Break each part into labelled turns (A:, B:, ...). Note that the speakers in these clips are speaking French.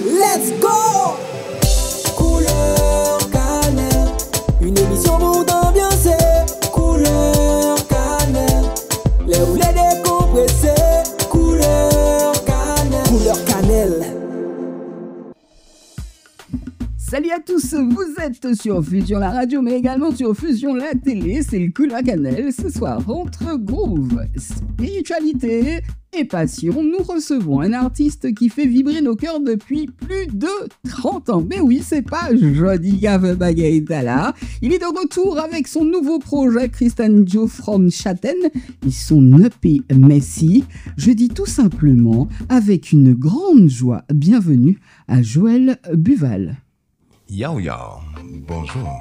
A: Let's go! Couleur cannelle, une émission pour t'ambiancer. Couleur cannelle, les roulets décompressés. Couleur cannelle, couleur cannelle.
B: Salut à tous, vous êtes sur Fusion la radio, mais également sur Fusion la télé. C'est le Couleur Cannelle. Ce soir, entre groove, spiritualité et passion, nous recevons un artiste qui fait vibrer nos cœurs depuis plus de 30 ans. Mais oui, c'est pas Jody Gave Bagaitala. Il est de retour avec son nouveau projet Christian Joe from Chatten et son EP Messi. Je dis tout simplement, avec une grande joie, bienvenue à Joël Buval.
C: Yo yo, bonjour.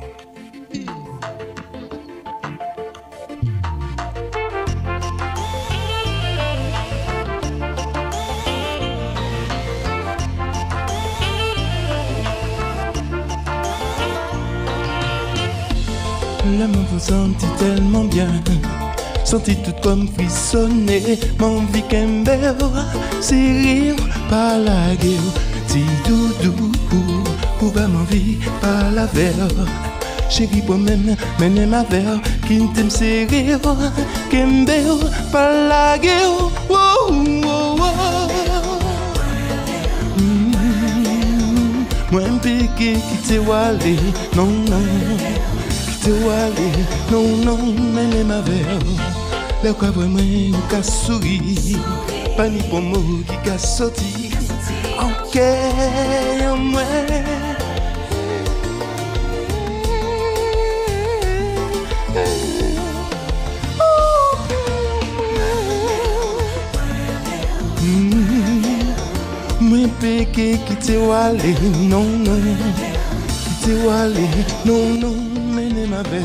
D: L'amour vous sentit tellement bien, senti tout comme frissonner, m'envie qu'un bel, c'est rire par la gueule, ti doudou, ou pas m'envie par la verre. Chérie pour même, mener ma verre, qui t'aime c'est rire, qu'un bel par la gueule, wow, wow, wow. Moi un piqué qui t'est walé, non, non. Non, non, mais ma verre. Le quoi vraiment ou qu'a souri. Pas ni pour mot qui qu'a sorti. Ok, moi. Moi péché qui t'est walé, non, non. Qui t'est walé, non, non. Ma belle.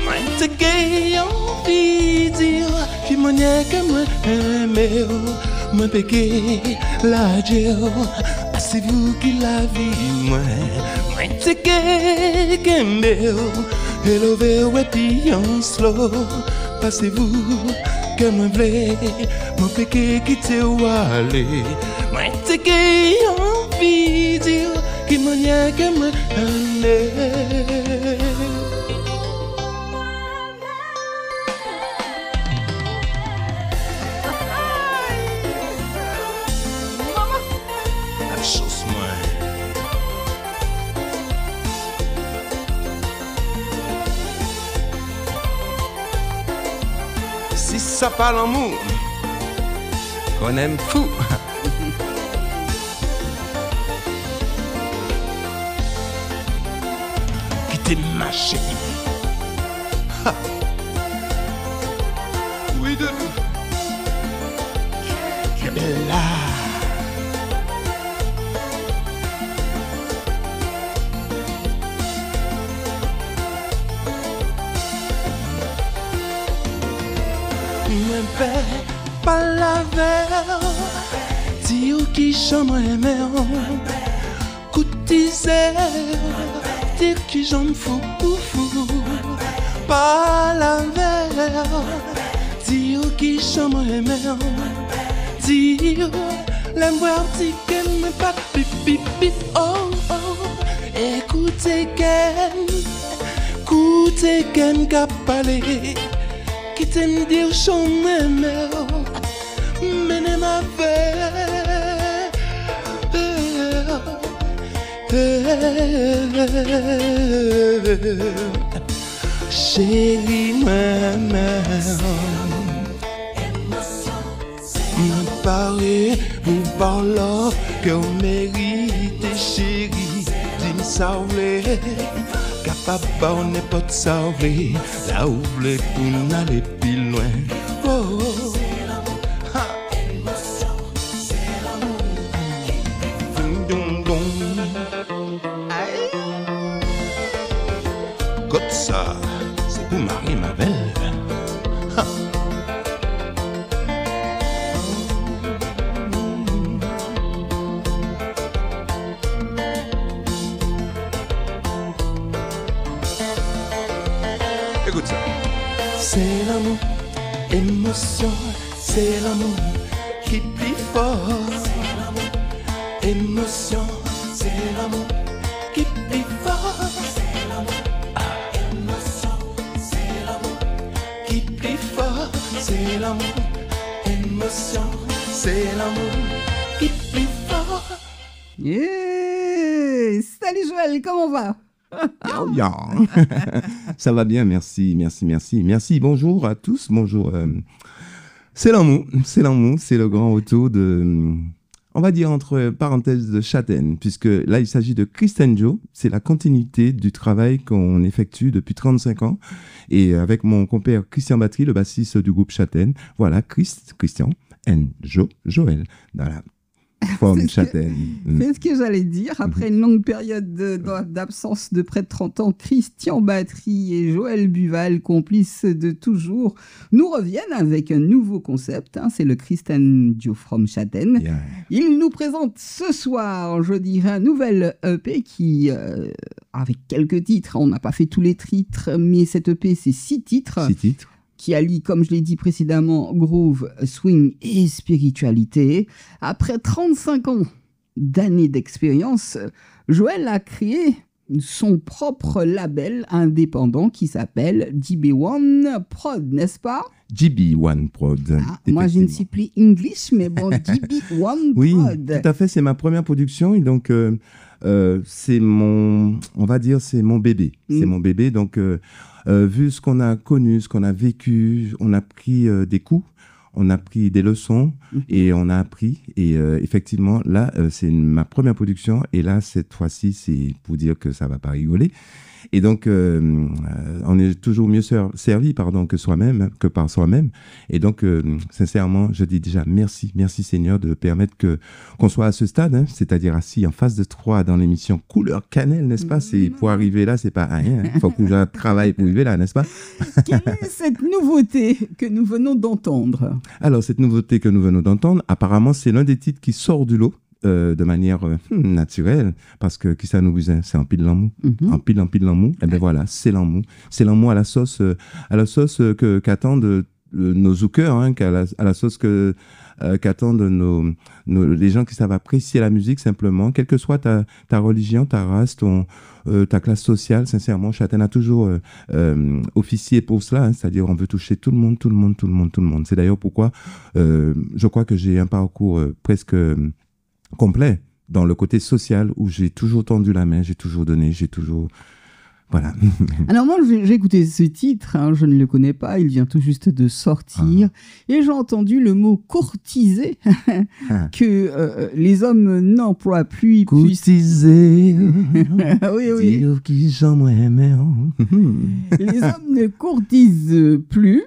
D: Moi te gagne envie dire qui m'en est que moi aimer moi péché la Dieu c'est vous qui la vie moi te gagne hello et puis en slow passez-vous que moi v'lais mon péché qui t'est walé moi te gagne envie dire qui m'en est que moi
C: Ça parle en mou, qu'on aime fou.
D: Qui t'est ma chérie. Ha. Oui de là. Pas la verre, dis ou qui chambre aimé, coutiser, dire qui j'en fous, pas la verre, dis ou qui chambre aimé, dire, l'aime voir dire qu'elle me pas pipi, oh, oh, écoutez qu'elle qu'a parlé. Qui t'aime dire son même mener ma verre chérie ma-mère me parler vous parle que vous méritez chérie dis-moi ça capable on n'est pas de sauver là où voulez pour aller plus loin oh, oh. Ha. Comme ça c'est pour marier ma belle ha. l'amour. Émotion, c'est l'amour qui plus fort. Émotion, c'est l'amour qui plus fort. Émotion, c'est l'amour qui plus fort. C'est l'amour. Émotion, c'est l'amour qui plus fort.
B: Yeah. Salut Joël, comment va?
E: Yo, yo. Ça va bien, merci. Bonjour à tous, bonjour. C'est l'amour, c'est le grand retour de, on va dire entre parenthèses, de Châtaigne, puisque là il s'agit de Christian Joe, c'est la continuité du travail qu'on effectue depuis 35 ans, et avec mon compère Christian Battery, le bassiste du groupe Châtaigne, voilà, Christian and Joël, dans la forme Châtaigne.
B: C'est ce que j'allais dire. Après une longue période d'absence de près de 30 ans, Christian Battery et Joël Buval, complices de toujours, nous reviennent avec un nouveau concept. Hein, c'est le Christian Joe from Châtaigne. Yeah. Ils nous présentent ce soir, je dirais, un nouvel EP qui, avec quelques titres, on n'a pas fait tous les titres, mais cet EP, c'est 6 titres.
E: 6 titres.
B: Qui allie, comme je l'ai dit précédemment, groove, swing et spiritualité. Après 35 ans d'années d'expérience, Joël a créé son propre label indépendant qui s'appelle GB1 Prod, n'est-ce pas?
E: GB1 Prod.
B: Moi, je ne sais plus English, mais bon, GB1
E: oui,
B: Prod.
E: Tout à fait, c'est ma première production et donc c'est mon, on va dire, c'est mon bébé. C'est mon bébé, donc vu ce qu'on a connu, ce qu'on a vécu, on a pris des coups, on a pris des leçons et on a appris. Et effectivement, là, c'est ma première production. Et là, cette fois-ci, c'est pour dire que ça ne va pas rigoler. Et donc, on est toujours mieux servi que par soi-même. Et donc, sincèrement, je dis déjà merci Seigneur de permettre qu'on soit à ce stade, hein, c'est-à-dire assis en face de toi dans l'émission Couleur Cannelle, n'est-ce pas? C'est pour arriver là, c'est pas rien. Il faut que je travaille pour arriver là, n'est-ce pas?
B: Quelle est cette nouveauté que nous venons d'entendre? Alors,
E: cette nouveauté que nous venons d'entendre, apparemment, c'est l'un des titres qui sort du lot. De manière naturelle, parce que qui ça nous dit, c'est un pile l'amour, un pile l'amour. Et ben voilà, c'est l'amour à la sauce qu'attendent nos zoukeurs, hein, à la sauce qu'attendent les gens qui savent apprécier la musique simplement, quelle que soit ta religion, ta race, ta classe sociale. Sincèrement, Châtaigne a toujours officié pour cela, hein, c'est-à-dire on veut toucher tout le monde. C'est d'ailleurs pourquoi je crois que j'ai un parcours presque complet dans le côté social où j'ai toujours tendu la main, j'ai toujours donné, voilà.
B: Alors moi, j'ai écouté ce titre, hein, je ne le connais pas, il vient tout juste de sortir, et j'ai entendu le mot courtiser, que les hommes n'emploient plus.
E: Courtiser,
B: oui.
E: Dire qui j'aimerais aimer.
B: Les hommes ne courtisent plus.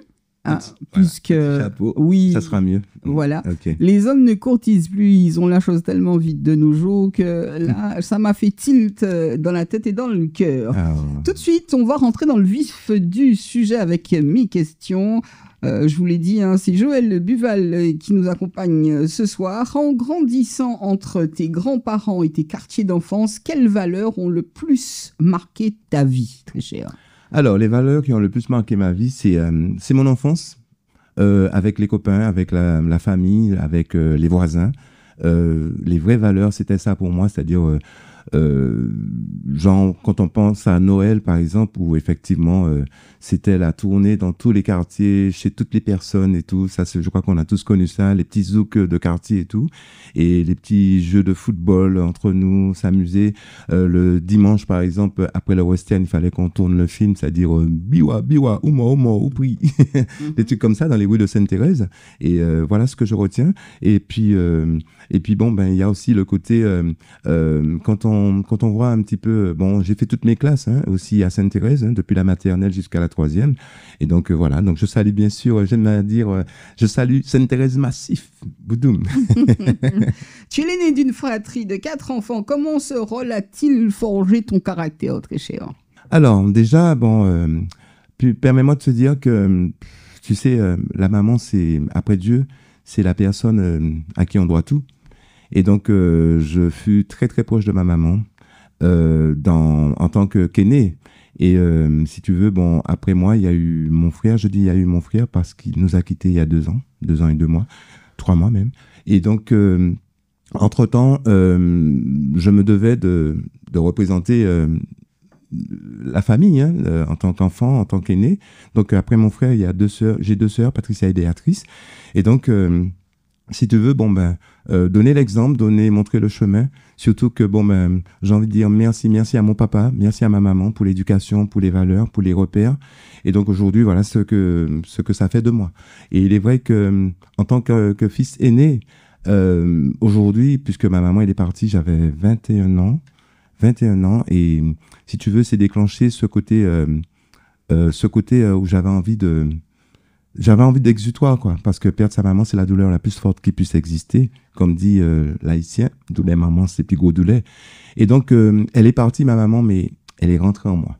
B: Ah, puisque
E: chapeau,
B: oui,
E: ça sera mieux.
B: Voilà.
E: Okay.
B: Les hommes ne courtisent plus, ils ont la chose tellement vite de nos jours que là, ça m'a fait tilt dans la tête et dans le cœur. Tout de suite, on va rentrer dans le vif du sujet avec mes questions. Je vous l'ai dit, hein, c'est Joël Buval qui nous accompagne ce soir. En grandissant entre tes grands-parents et tes quartiers d'enfance, quelles valeurs ont le plus marqué ta vie, très cher?
E: Alors, les valeurs qui ont le plus marqué ma vie, c'est mon enfance, avec les copains, avec la famille, avec les voisins. Les vraies valeurs, c'était ça pour moi, c'est-à-dire, genre, quand on pense à Noël, par exemple, où effectivement, c'était la tournée dans tous les quartiers, chez toutes les personnes et tout. Ça, je crois qu'on a tous connu ça, les petits zouks de quartier et tout. Et les petits jeux de football entre nous, s'amuser. Le dimanche, par exemple, après le western, il fallait qu'on tourne le film, c'est-à-dire biwa, ouma, oupri. Des trucs comme ça dans les rues de Sainte-Thérèse. Et voilà ce que je retiens. Et puis bon, ben, il y a aussi le côté, quand on voit un petit peu, bon, j'ai fait toutes mes classes, hein, aussi à Sainte-Thérèse, hein, depuis la maternelle jusqu'à la 3e. Et donc, voilà. Donc, je salue, bien sûr, j'aime à dire, je salue Sainte-Thérèse Massif. Boudoum.
B: Tu es l'aîné d'une fratrie de 4 enfants. Comment ce rôle a-t-il forgé ton caractère, très cher?
E: Alors, déjà, bon, permets-moi de te dire que, tu sais, la maman, c'est, après Dieu, c'est la personne à qui on doit tout. Et donc, je fus très, très proche de ma maman en tant qu'aîné. Et si tu veux, bon, après moi, il y a eu mon frère. Je dis il y a eu mon frère parce qu'il nous a quittés il y a 2 ans et 2 mois, 3 mois même. Et donc, entre-temps, je me devais de représenter la famille, hein, en tant qu'enfant, en tant qu'aîné. Donc, après mon frère, il y a 2 sœurs. J'ai 2 sœurs, Patricia et Béatrice. Et donc, si tu veux, bon, donner l'exemple, montrer le chemin. Surtout que, j'ai envie de dire merci à mon papa, merci à ma maman pour l'éducation, pour les valeurs, pour les repères. Et donc, aujourd'hui, voilà ce que ça fait de moi. Et il est vrai que, en tant que fils aîné, aujourd'hui, puisque ma maman, elle est partie, j'avais 21 ans. Et si tu veux, c'est déclenché ce côté où j'avais envie d'exutoire, quoi. Parce que perdre sa maman, c'est la douleur la plus forte qui puisse exister. Comme dit l'haïtien, douleur maman, c'est plus gros douleur. Et donc, elle est partie, ma maman, mais elle est rentrée en moi.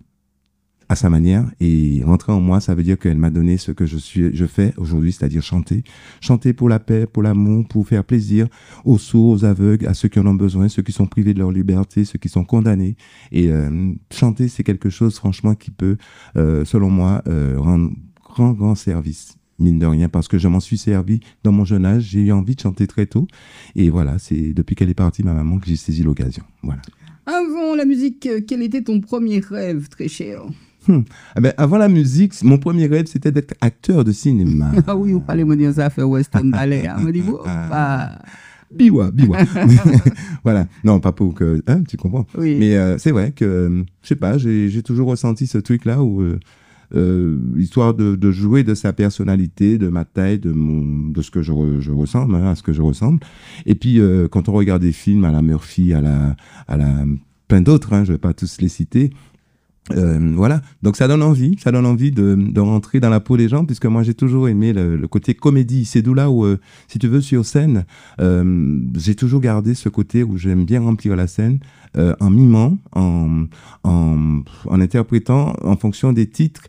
E: À sa manière. Et rentrer en moi, ça veut dire qu'elle m'a donné ce que je fais aujourd'hui, c'est-à-dire chanter. Chanter pour la paix, pour l'amour, pour faire plaisir aux sourds, aux aveugles, à ceux qui en ont besoin, ceux qui sont privés de leur liberté, ceux qui sont condamnés. Et chanter, c'est quelque chose, franchement, qui peut, selon moi, rendre grand service, mine de rien, parce que je m'en suis servi dans mon jeune âge. J'ai eu envie de chanter très tôt. Et voilà, c'est depuis qu'elle est partie, ma maman, que j'ai saisi l'occasion. Voilà.
B: Avant la musique, quel était ton premier rêve, très cher?
E: Avant la musique, mon premier rêve, c'était d'être acteur de cinéma.
B: Ah oui, vous parlez, me dire ça, faire Western Ballet. Me dit,
E: Biwa. Voilà. Non, pas pour que... Hein, tu comprends?
B: Oui.
E: Mais c'est vrai que, je sais pas, j'ai toujours ressenti ce truc-là où... histoire de jouer de sa personnalité, de ma taille, de ce que je ressemble, hein, à ce que je ressemble. Et puis, quand on regarde des films à la Murphy, à la plein d'autres, hein, je vais pas tous les citer, voilà, donc ça donne envie de rentrer dans la peau des gens, puisque moi j'ai toujours aimé le côté comédie. C'est d'où là où, si tu veux, sur scène, j'ai toujours gardé ce côté où j'aime bien remplir la scène, en mimant, en interprétant en fonction des titres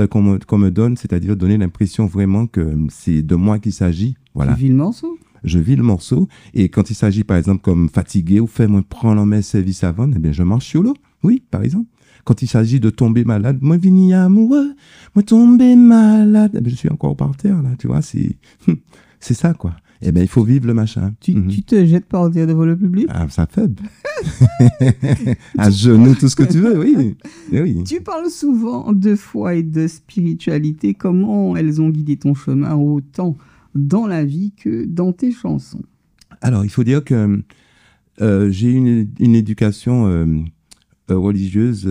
E: qu'on me donne, c'est-à-dire donner l'impression vraiment que c'est de moi qu'il s'agit. Voilà.
B: Tu vis le morceau?
E: Je vis le morceau, et quand il s'agit par exemple comme fatigué ou fais-moi prendre en main service avant, eh bien je marche sur l'eau. Oui, par exemple. Quand il s'agit de tomber malade, moi vini amoureux, moi tomber malade, eh bien, je suis encore par terre là, tu vois, c'est ça quoi. Eh bien, il faut vivre le machin.
B: Tu te jettes par terre devant le public?
E: Ah, ça fait. À genoux, tout ce que tu veux, oui. Oui.
B: Tu parles souvent de foi et de spiritualité. Comment elles ont guidé ton chemin autant dans la vie que dans tes chansons?
E: Alors, il faut dire que j'ai une éducation religieuse.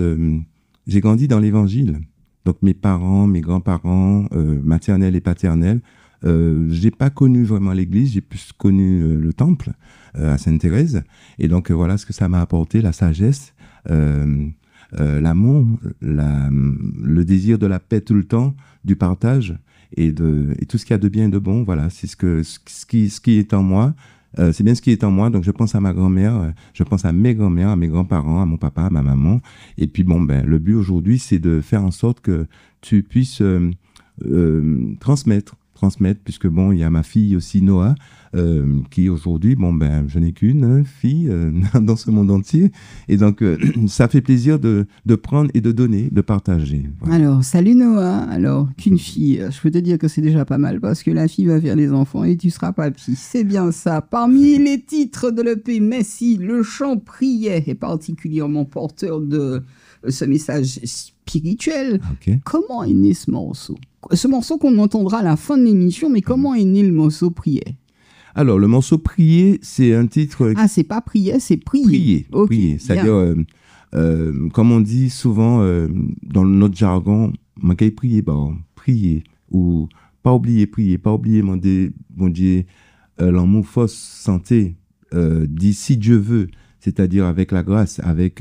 E: J'ai grandi dans l'évangile. Donc, mes parents, mes grands-parents, maternels et paternels, j'ai pas connu vraiment l'église, j'ai plus connu le temple à Sainte-Thérèse. Et donc, voilà ce que ça m'a apporté, la sagesse, l'amour, le désir de la paix tout le temps, du partage et tout ce qu'il y a de bien et de bon. Voilà, c'est ce qui est en moi. C'est bien ce qui est en moi, donc je pense à ma grand-mère, je pense à mes grands-mères, à mes grands-parents, à mon papa, à ma maman. Et puis le but aujourd'hui, c'est de faire en sorte que tu puisses transmettre, puisque il y a ma fille aussi, Noah, qui aujourd'hui, je n'ai qu'une fille dans ce monde entier. Et donc, ça fait plaisir de prendre et de donner, de partager. Voilà.
B: Alors, salut Noah. Alors, qu'une fille, je peux te dire que c'est déjà pas mal, parce que la fille va faire des enfants et tu seras papy. C'est bien ça. Parmi les titres de l'EP Messi, le chant Priait est particulièrement porteur de ce message spirituel.
E: Okay.
B: Comment est né ce morceau? Ce morceau qu'on entendra à la fin de l'émission, mais comment est né le morceau Priait? Alors,
E: le morceau Prier, c'est un titre...
B: Ah, c'est pas Prier, c'est Prier.
E: Prier, okay, prier. C'est-à-dire, comme on dit souvent dans notre jargon, « prier, prier » ou « pas oublier prier »,« pas oublier mon Dieu, l'amour fausse santé, dit si Dieu veut », c'est-à-dire avec la grâce, avec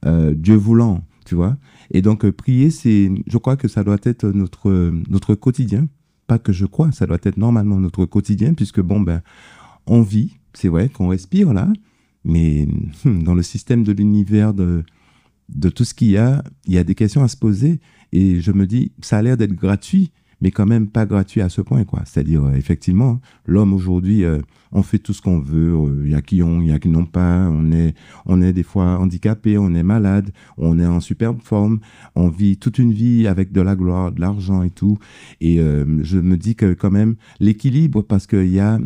E: Dieu voulant, tu vois. Et donc, prier, je crois que ça doit être notre quotidien. Pas que je crois, ça doit être normalement notre quotidien, puisque on vit, c'est vrai qu'on respire là, mais dans le système de l'univers, de tout ce qu'il y a des questions à se poser. Et je me dis, ça a l'air d'être gratuit, mais quand même pas gratuit à ce point, quoi. C'est-à-dire, effectivement, l'homme aujourd'hui, on fait tout ce qu'on veut. Il y a qui ont, il y a qui n'ont pas. On est des fois handicapé, on est malade, on est en superbe forme, on vit toute une vie avec de la gloire, de l'argent et tout. Et je me dis que quand même l'équilibre, parce qu'il y a,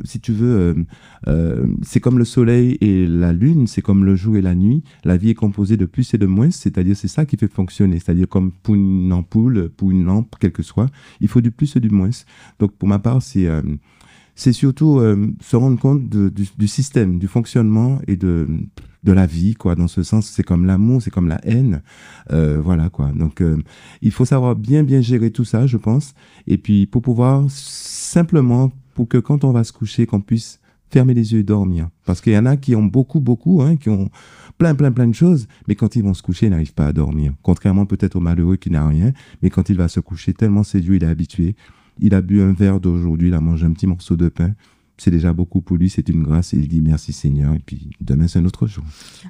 E: si tu veux, c'est comme le soleil et la lune, c'est comme le jour et la nuit. La vie est composée de plus et de moins, c'est-à-dire c'est ça qui fait fonctionner. C'est-à-dire comme pour une ampoule, pour une lampe, quel que soit, il faut du plus et du moins. Donc pour ma part, c'est surtout se rendre compte du système, du fonctionnement et de la vie, quoi. Dans ce sens, c'est comme l'amour, c'est comme la haine, voilà, quoi. Donc il faut savoir bien gérer tout ça, je pense. Et puis pour pouvoir simplement, pour que quand on va se coucher, qu'on puisse fermer les yeux et dormir. Parce qu'il y en a qui ont beaucoup, qui ont plein de choses, mais quand ils vont se coucher, ils n'arrivent pas à dormir. Contrairement peut-être au malheureux qui n'a rien, mais quand il va se coucher, tellement séduit, il est habitué. Il a bu un verre d'aujourd'hui, il a mangé un petit morceau de pain. C'est déjà beaucoup pour lui, c'est une grâce. Et il dit merci Seigneur. Et puis demain, c'est un autre jour.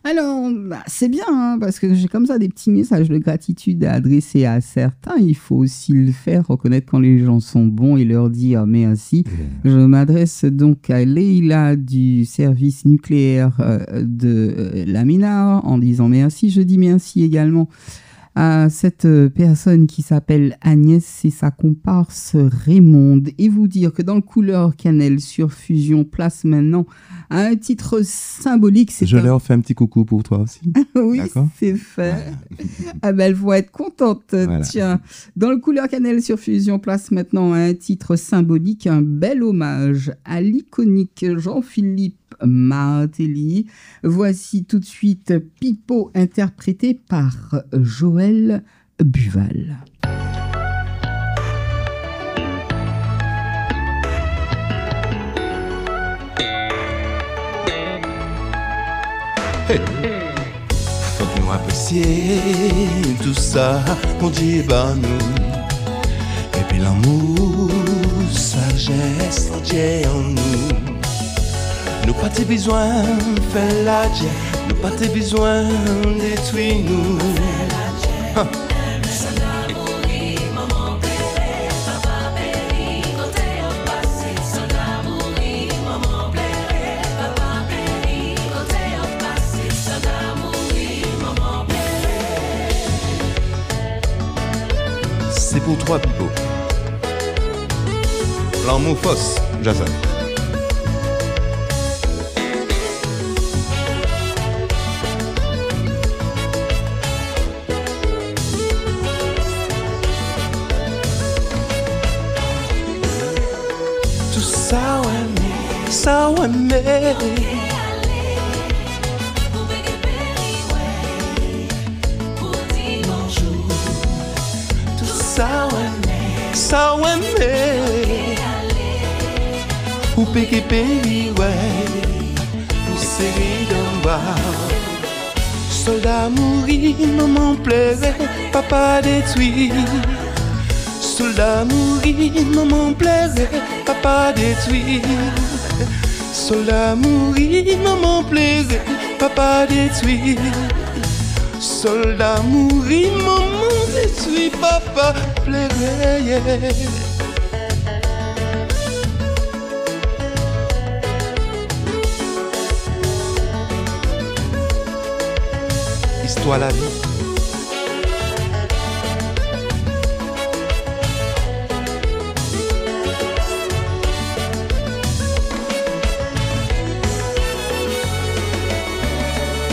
B: Alors, c'est bien, hein, parce que j'ai comme ça des petits messages de gratitude à adresser à certains. Il faut aussi le faire, reconnaître quand les gens sont bons et leur dire merci. Je m'adresse donc à Leïla du service nucléaire de Lamina en disant merci. Je dis merci également à cette personne qui s'appelle Agnès et sa comparse Raymonde, et vous dire que dans le Couleur Cannelle sur Fusion place maintenant à un titre symbolique.
E: Je leur fais un petit coucou pour toi aussi.
B: Oui, c'est fait. Ah ben, elles vont être contentes. Voilà. Tiens, dans le Couleur Cannelle sur Fusion place maintenant à un titre symbolique, un bel hommage à l'iconique Jean-Philippe Martelly. Voici tout de suite Pipo interprété par Joël Buval.
D: Hey. Faut que nous apprécions tout ça qu'on dit bah nous. Et puis l'amour, sagesse, Dieu en nous. Nous pas de besoin de faire la dieu, nous pas de besoin de détruire nous. Ha. C'est pour toi, Pipo. L'amour fausse, Jason. Ça ouais mais tout ça ouais mais ou péqué pays ouais ou série d'en bas soldat mourir maman pleurait papa détruit soldat mourir maman pleurait papa détruit soldat mourir, maman pleurait, papa détruit. Soldat mourir, maman détruit, papa pleurait. Histoire la vie.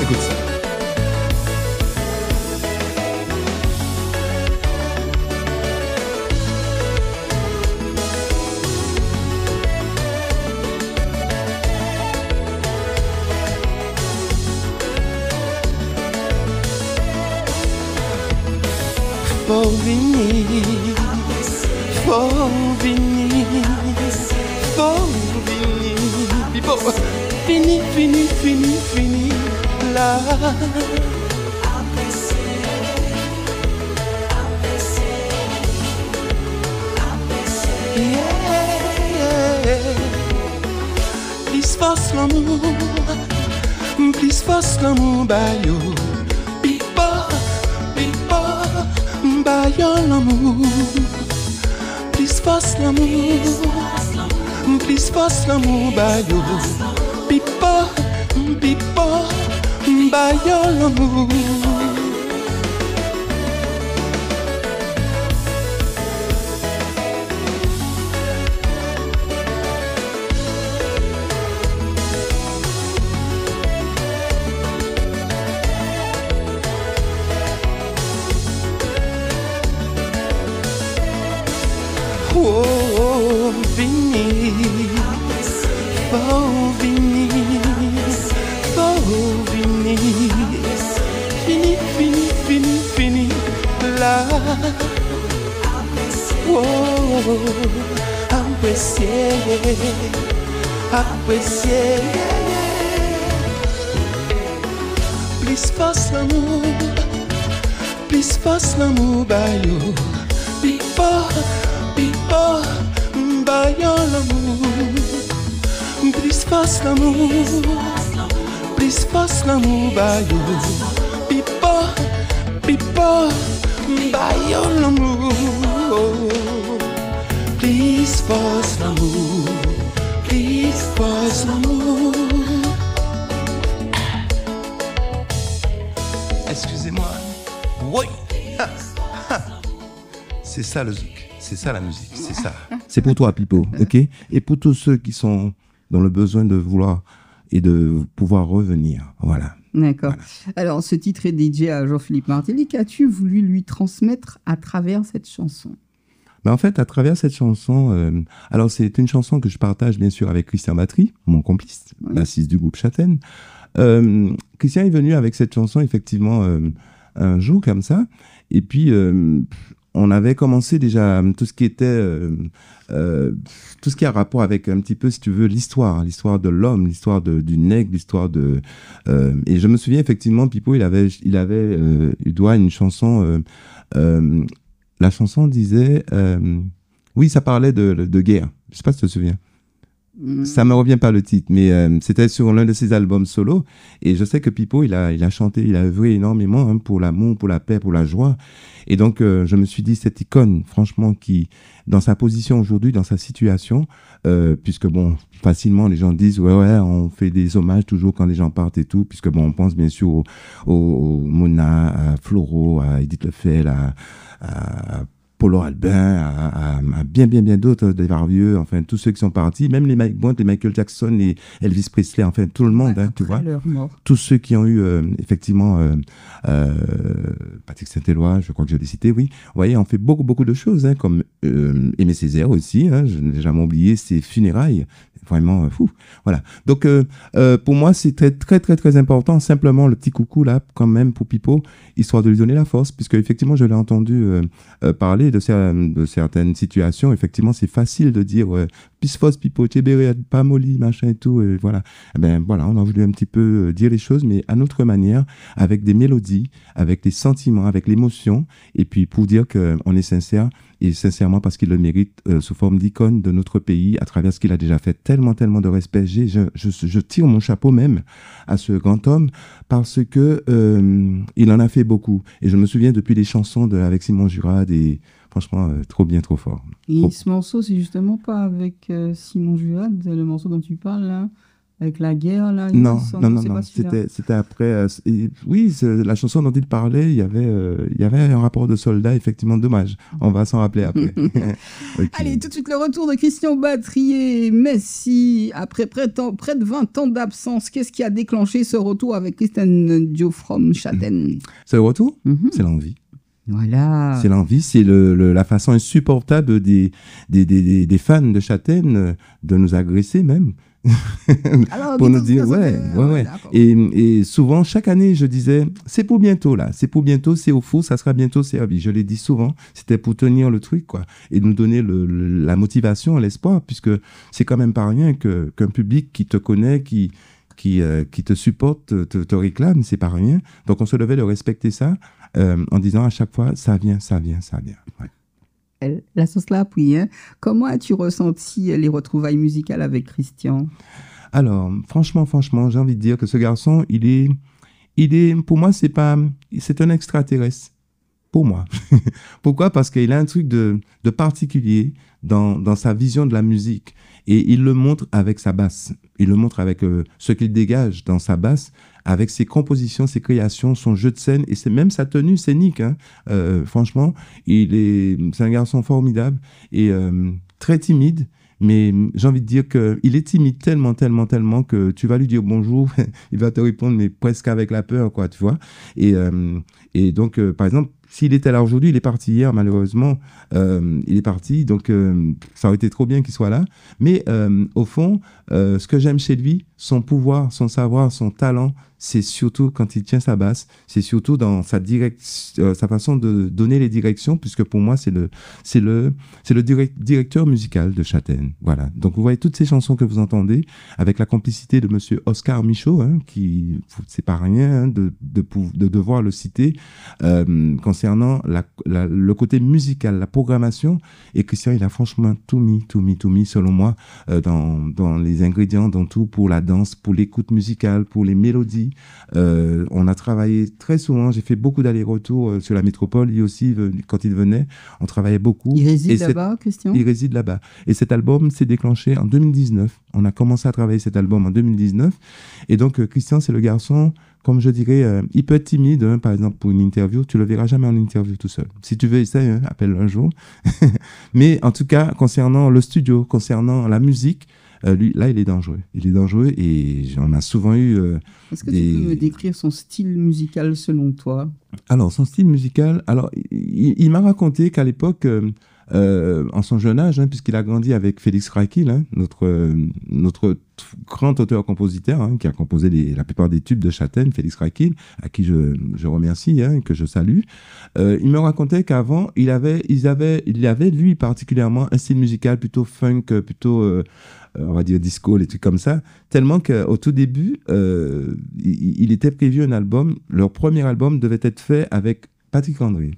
D: Écoute ça. Faut venir, faut venir, faut venir. Pipo, fini, fini, fini, fini. Là. Please force l'amour, please force l'amour, bayo. Pipo, pipo, bayo l'amour. force l'amour, plus force l'amour, bayo. Pipo, pipo, bayo l'amour. Oh, vini, oh, vini, oh, vini, fini, fini, fini, fini, là. Oh, apprécier, apprécier. Plus force l'amour, bayo, pipo. Pipo, bayo l'amour, plus force l'amour, bayo. Pipo, pipo, bayo l'amour, plus force l'amour, plus force l'amour. Excusez-moi. Oui. C'est ça le zouk. C'est ça la musique, c'est ça.
E: C'est pour toi, Pipo, ok? Et pour tous ceux qui sont dans le besoin de vouloir et de pouvoir revenir, voilà.
B: D'accord.
E: Voilà.
B: Alors, ce titre est dédié à Jean-Philippe Martelly. Qu'as-tu voulu lui transmettre à travers cette chanson?
E: Ben en fait, à travers cette chanson, alors c'est une chanson que je partage bien sûr avec Christian Battery, mon complice, bassiste du groupe Châtaigne. Christian est venu avec cette chanson effectivement un jour comme ça, et puis on avait commencé déjà tout ce qui était tout ce qui a rapport avec un petit peu, si tu veux, l'histoire de l'homme, l'histoire du nègre, l'histoire de et je me souviens effectivement, Pipo, il doit une chanson. La chanson disait, oui, ça parlait de guerre. Je sais pas si tu te souviens. Ça me revient pas le titre, mais c'était sur l'un de ses albums solo. Et je sais que Pipo, il a chanté, il a œuvré énormément pour l'amour, pour la paix, pour la joie. Et donc, je me suis dit, cette icône, franchement, qui, dans sa position aujourd'hui, dans sa situation, puisque bon, facilement, les gens disent, ouais, on fait des hommages toujours quand les gens partent et tout, puisque bon, on pense bien sûr au Mona, à Floro, à Edith Lefel, à Polo Albin, à bien d'autres, des Varieux, enfin, tous ceux qui sont partis, même les Mike Bond, les Michael Jackson, les Elvis Presley, enfin, tout le monde, tu vois. Tous ceux qui ont eu, effectivement, Patrick Saint-Éloi, je crois que je l'ai cité, oui. Vous voyez, on fait beaucoup de choses, comme Aimé Césaire aussi, je n'ai jamais oublié ses funérailles. Vraiment fou. Voilà. Donc, pour moi, c'est très important. Simplement, le petit coucou, là, quand même, pour Pipo, histoire de lui donner la force, puisque, effectivement, je l'ai entendu parler de certaines situations. Effectivement, c'est facile de dire pis force, Pipo, Tchébéré, pas molly, machin et tout. Et voilà. Eh ben, voilà, on a voulu un petit peu dire les choses, mais à notre manière, avec des mélodies, avec des sentiments, avec l'émotion, et puis pour dire qu'on est sincère, et sincèrement parce qu'il le mérite sous forme d'icône de notre pays, à travers ce qu'il a déjà fait. Tellement de respect. Je tire mon chapeau même à ce grand homme parce que il en a fait beaucoup. Et je me souviens depuis les chansons avec Simon Jurade et franchement, trop bien, trop fort.
B: Et ce morceau, c'est justement pas avec Simon Jurade, le morceau dont tu parles là, avec la guerre là.
E: Non. C'était après. Oui, la chanson dont il parlait, il y avait un rapport de soldats, effectivement, dommage. On va s'en rappeler après.
B: Okay. Allez, tout de suite le retour de Christian Battrier, Messi, après près de 20 ans d'absence. Qu'est-ce qui a déclenché ce retour avec Christian Diofrom Châtaigne?
E: Ce retour, c'est l'envie.
B: Voilà.
E: C'est l'envie, c'est la façon insupportable des fans de Châtaigne de nous agresser même.
B: Alors,
E: pour nous dire, ouais. Et souvent, chaque année, je disais, c'est pour bientôt, là. C'est pour bientôt, c'est au four, ça sera bientôt servi. Je l'ai dit souvent, c'était pour tenir le truc, quoi. Et nous donner la motivation, l'espoir, puisque c'est quand même pas rien qu'un public qui te connaît, qui te supporte, te réclame, c'est pas rien. Donc, on se devait de respecter ça, en disant à chaque fois, ça vient. Ouais.
B: La sauce l'a appris, hein. Comment as-tu ressenti les retrouvailles musicales avec Christian?
E: Alors, franchement, j'ai envie de dire que ce garçon, il est, pour moi, c'est un extraterrestre. pour moi. Pourquoi? Parce qu'il a un truc de particulier dans sa vision de la musique. Et il le montre avec sa basse. Il le montre avec ce qu'il dégage dans sa basse, avec ses compositions, ses créations, son jeu de scène et c'est même sa tenue scénique. Hein. Franchement, c'est un garçon formidable et très timide. Mais j'ai envie de dire qu'il est timide tellement que tu vas lui dire bonjour, il va te répondre, mais presque avec la peur, quoi, tu vois. Et donc, par exemple, s'il était là aujourd'hui, il est parti hier, malheureusement. Il est parti, donc ça aurait été trop bien qu'il soit là. Mais au fond, ce que j'aime chez lui, son pouvoir, son savoir, son talent, c'est surtout quand il tient sa basse, c'est surtout dans sa façon de donner les directions, puisque pour moi, c'est le directeur musical de Châtaigne. Voilà. Donc, vous voyez toutes ces chansons que vous entendez, avec la complicité de monsieur Oscar Michaud, hein, qui, c'est pas rien hein, de devoir le citer, concernant le côté musical, la programmation. Et Christian, il a franchement tout mis, selon moi, dans les ingrédients, dans tout, pour la danse, pour l'écoute musicale, pour les mélodies. On a travaillé très souvent, j'ai fait beaucoup d'allers-retours sur la métropole, lui aussi, quand il venait, on travaillait beaucoup.
B: Il réside là-bas, Christian ?
E: Il réside là-bas. Et cet album s'est déclenché en 2019. On a commencé à travailler cet album en 2019. Et donc, Christian, c'est le garçon, comme je dirais, il peut être timide, hein, par exemple, pour une interview. Tu le verras jamais en interview tout seul. Si tu veux, essaye, hein, appelle-le un jour. Mais en tout cas, concernant le studio, concernant la musique, lui, là, il est dangereux. Il est dangereux et on a souvent eu...
B: Est-ce que tu peux me décrire son style musical selon toi ?
E: Alors, son style musical... Alors, il m'a raconté qu'à l'époque... en son jeune âge, hein, puisqu'il a grandi avec Félix Rakil, hein, notre grand auteur-compositeur, hein, qui a composé la plupart des tubes de Châtaigne, Félix Rakil, à qui je remercie, hein, que je salue. Il me racontait qu'avant, il avait, lui, particulièrement, un style musical plutôt funk, plutôt, on va dire, disco, les trucs comme ça, tellement qu'au tout début, il était prévu un album, leur premier album devait être fait avec Patrick André.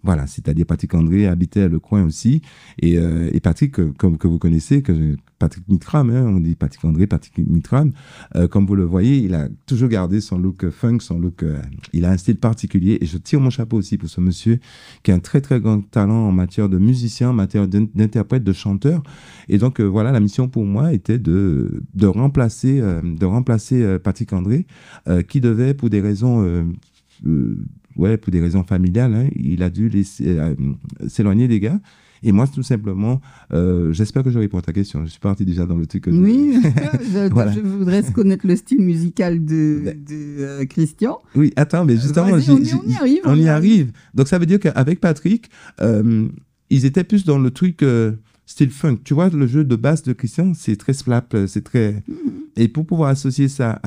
E: Voilà, c'est-à-dire Patrick André habitait le coin aussi et Patrick, comme que vous connaissez, Patrick Mitram, hein, on dit Patrick André, Patrick Mitram, comme vous le voyez, il a toujours gardé son look funk, son look, il a un style particulier et je tire mon chapeau aussi pour ce monsieur qui a un très très grand talent en matière de musicien, en matière d'interprète, de chanteur et donc voilà, la mission pour moi était de remplacer Patrick André qui devait pour des raisons pour des raisons familiales, hein, il a dû s'éloigner des gars. Et moi, tout simplement, j'espère que je réponds à ta question. Je suis parti déjà dans le truc.
B: Oui,
E: voilà.
B: Je voudrais connaître le style musical de Christian.
E: Oui, attends, mais justement,
B: on y arrive.
E: Donc, ça veut dire qu'avec Patrick, ils étaient plus dans le truc style funk. Tu vois, le jeu de basse de Christian, c'est très slap, c'est très... Et pour pouvoir associer ça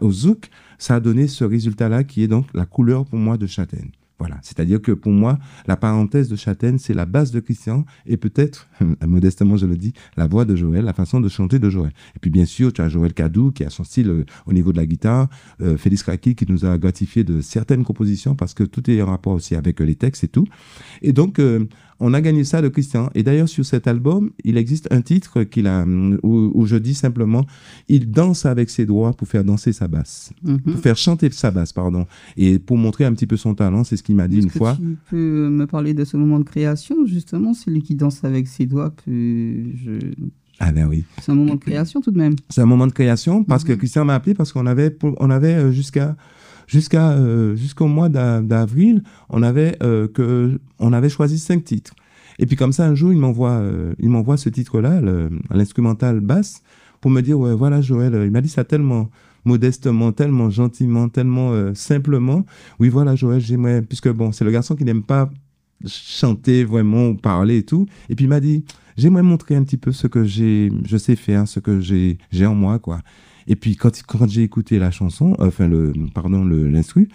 E: au zouk, ça a donné ce résultat-là qui est donc la couleur pour moi de Châtaigne. Voilà, c'est-à-dire que pour moi, la parenthèse de Châtaigne, c'est la basse de Christian et peut-être, modestement je le dis, la voix de Joël, la façon de chanter de Joël. Et puis bien sûr, tu as Joël Cadou qui a son style au niveau de la guitare, Félix Rakil qui nous a gratifié de certaines compositions parce que tout est en rapport aussi avec les textes et tout. Et donc, on a gagné ça de Christian. Et d'ailleurs, sur cet album, il existe un titre où je dis simplement, il danse avec ses doigts pour faire danser sa basse. Pour faire chanter sa basse, pardon. Et pour montrer un petit peu son talent, c'est ce qu'il m'a dit une fois.
B: Tu peux me parler de ce moment de création, justement, celui qui danse avec ses doigts
E: Ah ben oui.
B: C'est un moment de création tout de même.
E: C'est un moment de création parce que Christian m'a appelé parce qu'on avait jusqu'au mois d'avril, on avait choisi 5 titres. Et puis comme ça, un jour, il m'envoie ce titre-là, l'instrumental basse, pour me dire, ouais, voilà, Joël, il m'a dit ça tellement modestement, tellement gentiment, tellement simplement. Oui, voilà, Joël, j'aimerais, puisque bon, c'est le garçon qui n'aime pas chanter vraiment ou parler et tout. Et puis il m'a dit, j'aimerais montrer un petit peu ce que je sais faire, ce que j'ai en moi, quoi. Et puis, quand j'ai écouté la chanson, l'instru,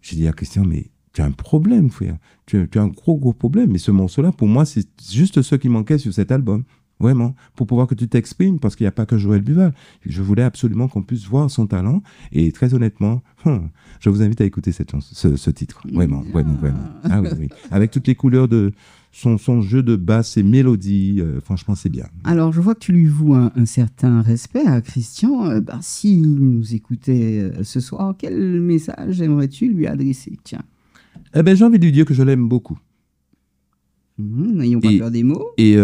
E: j'ai dit à Christian, mais tu as un problème, frère. Tu as un gros problème. Mais ce morceau-là, pour moi, c'est juste ce qui manquait sur cet album. Vraiment. Pour pouvoir que tu t'exprimes, parce qu'il n'y a pas que Joël Buval. Je voulais absolument qu'on puisse voir son talent. Et très honnêtement, je vous invite à écouter ce titre. Vraiment. Ah oui. Avec toutes les couleurs de son jeu de basse et mélodie, franchement, c'est bien.
B: Alors, je vois que tu lui voues un certain respect à Christian. S'il nous écoutait ce soir, quel message aimerais-tu lui adresser ? Tiens.
E: Eh ben, j'ai envie de lui dire que je l'aime beaucoup.
B: N'ayons pas peur des mots.
E: Et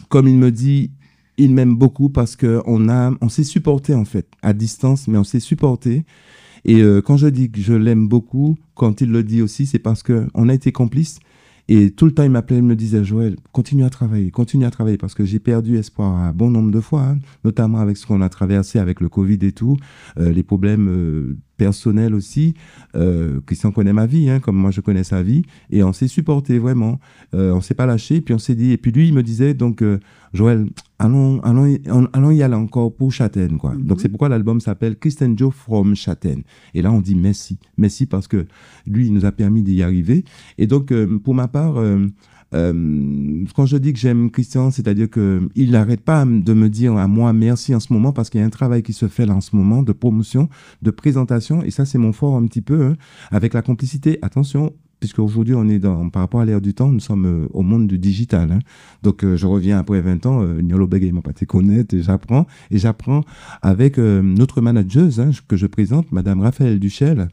E: comme il me dit, il m'aime beaucoup parce on s'est supporté en fait, à distance, mais on s'est supporté. Et quand je dis que je l'aime beaucoup, quand il le dit aussi, c'est parce qu'on a été complices. Et tout le temps, il m'appelait, il me disait, Joël, continue à travailler, parce que j'ai perdu espoir un bon nombre de fois, hein, notamment avec ce qu'on a traversé avec le Covid et tout, les problèmes personnels aussi. Christian connaît ma vie, hein, comme moi je connais sa vie, et on s'est supporté vraiment, on s'est pas lâché, puis on s'est dit, et puis lui, il me disait, donc, Joël, allons y aller encore pour Châtaignes, quoi. Donc c'est pourquoi l'album s'appelle Christian Joe from Châtaignes. Et là, on dit merci parce que lui, il nous a permis d'y arriver. Et donc, pour ma part, quand je dis que j'aime Christian, c'est-à-dire qu'il n'arrête pas de me dire à moi merci en ce moment parce qu'il y a un travail qui se fait là en ce moment de promotion, de présentation. Et ça, c'est mon fort un petit peu, hein, avec la complicité. Attention, puisque aujourd'hui, on est par rapport à l'ère du temps, nous sommes au monde du digital. Hein. Donc, je reviens après 20 ans, Niolo Begay m'a pas été connaître, et j'apprends avec notre manageuse, hein, que je présente, Madame Raphaël Duchel.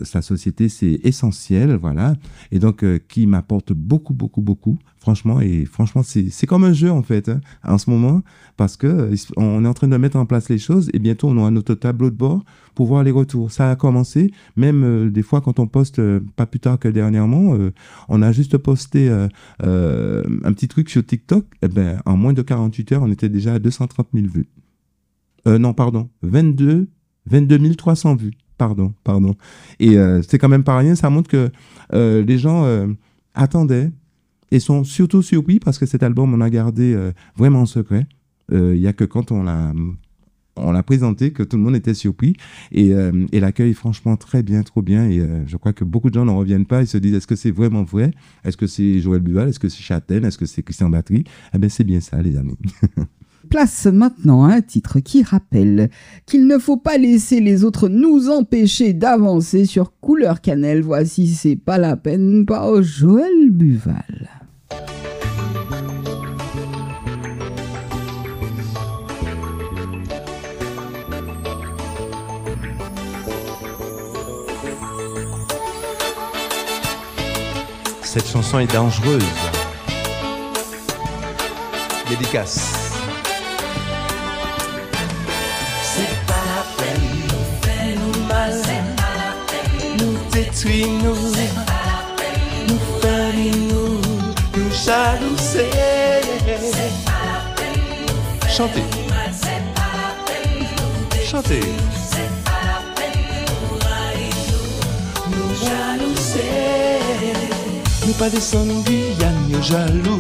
E: Sa société, c'est Essentiel, voilà. Et donc, qui m'apporte beaucoup, franchement. Et franchement, c'est comme un jeu, en fait, hein, en ce moment, parce que on est en train de mettre en place les choses, et bientôt, on aura notre tableau de bord pour voir les retours. Ça a commencé, même des fois, quand on poste, pas plus tard que dernièrement, on a juste posté un petit truc sur TikTok, eh ben, en moins de 48 heures, on était déjà à 230 000 vues. Non, pardon, 22 300 vues. Pardon. Et c'est quand même pas rien, ça montre que les gens attendaient et sont surtout surpris parce que cet album, on a gardé vraiment en secret. Il n'y a que quand on l'a présenté que tout le monde était surpris. Et l'accueil est franchement très bien, trop bien. Et je crois que beaucoup de gens n'en reviennent pas. Ils se disent, est-ce que c'est vraiment vrai? Est-ce que c'est Joël Buval? Est-ce que c'est Châtaignes? Est-ce que c'est Christian Battery? Eh bien, c'est bien ça, les amis.
B: Place maintenant à un titre qui rappelle qu'il ne faut pas laisser les autres nous empêcher d'avancer sur Couleur Cannelle. Voici C'est pas la peine par Joël Buval.
C: Cette chanson est dangereuse. Dédicace.
D: C'est pas la peine, nous fais-nous mal, c'est pas la peine, nous détruis-nous, c'est pas la peine, nous faris-nous, nous jalouser, c'est pas la peine,
C: Chantez.
D: c'est pas la peine,
C: Chantez.
D: c'est pas la peine, nous jalouser. Nous pas descendre Guyane, yo jaloux.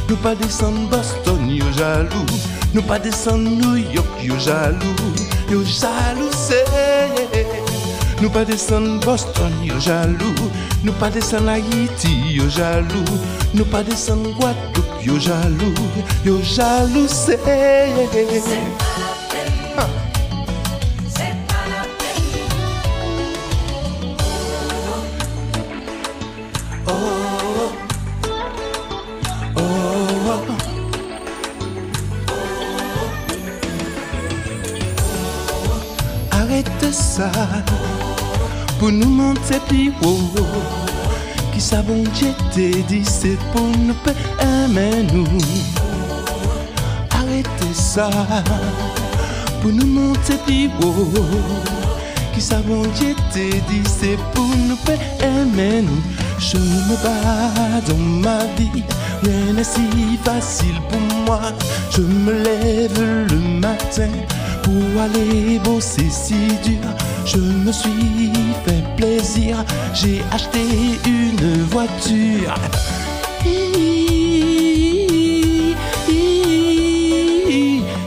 D: Nous pas descendre Boston, yo jaloux. Nous pas descendre New York, yo jaloux. Yo jaloux c'est. Nous pas descendre Boston, yo jaloux. Nous pas descendre Haïti, yo jaloux. Nous pas descendre Guadeloupe, yo jaloux. Yo jaloux c'est. Arrêtez ça pour nous monter plus haut. Qui ça bon Dieu te dit c'est pour nous aimer nous. Arrêtez ça pour nous monter plus haut. Qui ça bon Dieu te dit c'est pour nous aimer nous. Je me bats dans ma vie, rien n'est si facile pour moi. Je me lève le matin pour aller bosser si dur. Je me suis fait plaisir, j'ai acheté une voiture.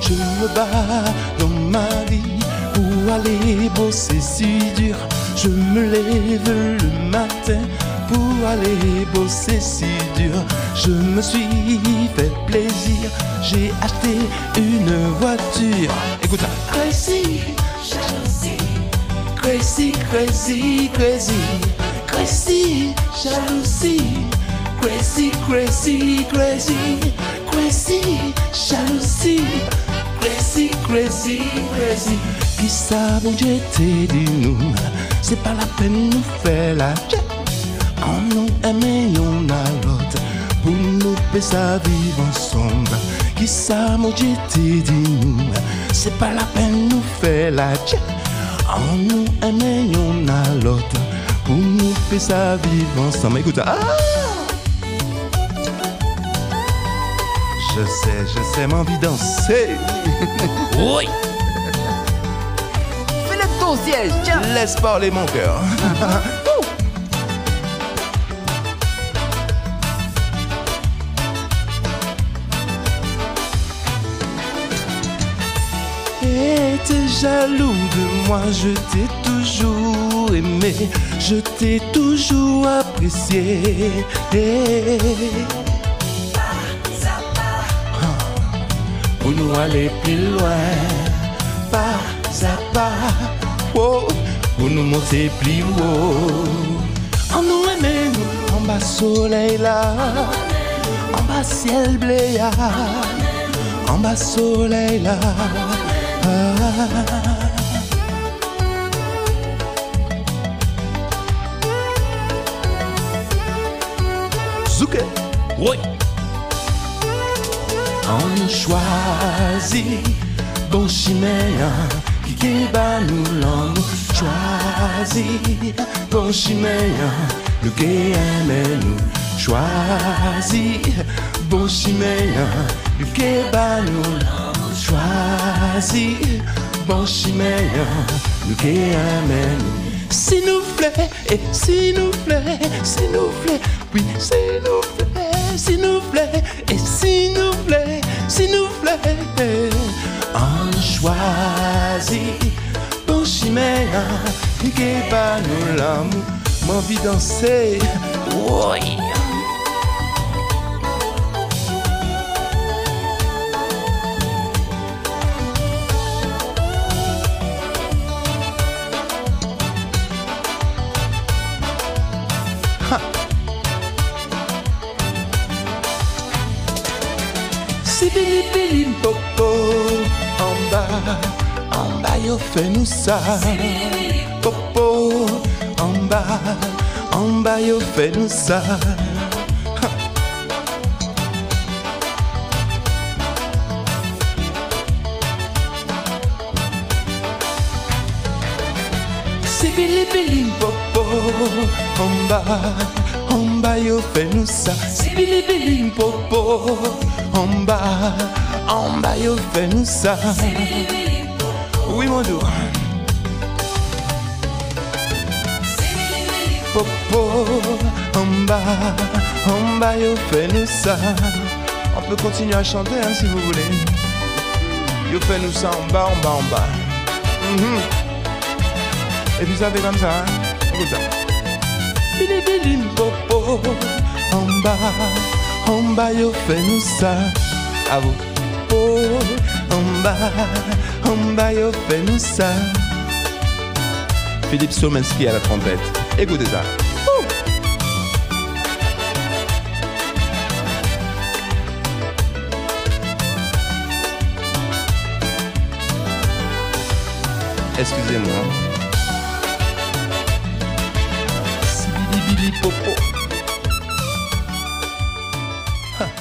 D: Je me bats dans ma vie pour aller bosser si dur. Je me lève le matin pour aller bosser si dur. Je me suis fait plaisir, j'ai acheté une voiture. Écoute ça. Crazy, crazy, crazy, crazy, crazy, jalousie. Crazy, crazy, crazy, crazy, jalousie. crazy, crazy, crazy. Qui ça, bon Dieu, t'es dit nous, c'est pas la peine nous faire la jet. En nous aimer, on a l'autre, pour nous ça vivre ensemble. Qui ça, mon Dieu, t'es dit nous, c'est pas la peine nous faire la jet. En nous aimer, on a l'autre, pour nous ça vivre ensemble. Écoute, ah! Je sais, m'envie danser. Oui.
B: Fais-le de ton siège, tiens.
D: Laisse parler mon cœur. Et t'es jaloux de moi, je t'ai toujours aimé, je t'ai toujours apprécié. Pour nous aller plus loin, pas à pas, oh, pour nous monter plus haut. En nous aimer, nous, en bas soleil là, en bas ciel bleu, en bas soleil là. Zouké, oui. On choisit bon chimère qui bat nous l'homme. Choisit bon chimère le qui aime nous. Choisit bon chimère le qui bat nous l'homme. Choisit bon chimère le qui aime nous. S'il nous plaît, et s'il nous plaît, s'il nous plaît, oui, s'il nous plaît, s'il nous plaît, et s'il nous plaît, s'il nous plaît, on choisit bon chimère, qui bat nous l'amour, m'envie danser, oui. Si bili bili popo, en bas yo fait nous ça. Popo, en bas yo fait nous ça. Si bili bili popo, en bas yo fait nous ça. Si bili bili popo. En bas, yo fait nous ça. Oui, mon doux. Popo, en bas, yo fait nous ça. On peut continuer à chanter hein, si vous voulez. Yo fait nous ça en bas, en bas, en bas. Et puis ça fait comme ça, hein. Écoute ça. Bili bili popo, en bas, yo fait nous ça. À vous. Oh, en bas, yo fait nous ça. Philippe Somenski à la trompette. Écoutez ça. Excusez-moi. Bili popo.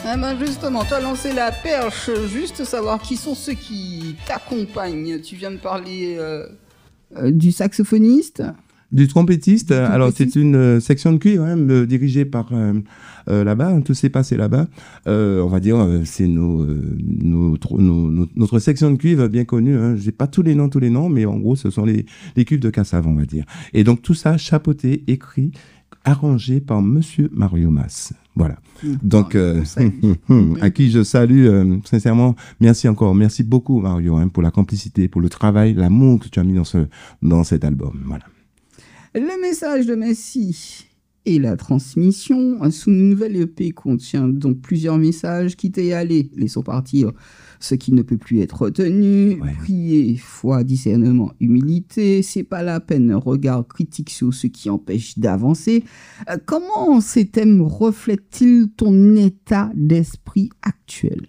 B: Ah ben justement, tu as lancé la perche, juste savoir qui sont ceux qui t'accompagnent. Tu viens de parler du saxophoniste,
E: du trompettiste. Alors c'est une section de cuivre hein, dirigée par là-bas, tout s'est passé là-bas. On va dire c'est notre section de cuivre bien connue. Hein. J'ai pas tous les noms, mais en gros ce sont les cuivres de Cassave, on va dire. Et donc tout ça chapeauté, écrit, arrangé par Monsieur Mario Mas. Voilà. Donc, à qui je salue sincèrement, merci encore, merci beaucoup Mario hein, pour la complicité, pour le travail, l'amour que tu as mis dans cet album. Voilà.
B: Le message de Messi et la transmission sous une nouvelle EP contient donc plusieurs messages. Quitter et aller, laissons partir ce qui ne peut plus être retenu. Ouais. Prier, foi, discernement, humilité, c'est pas la peine. Regard critique sur ce qui empêche d'avancer. Comment ces thèmes reflètent-ils ton état d'esprit actuel ?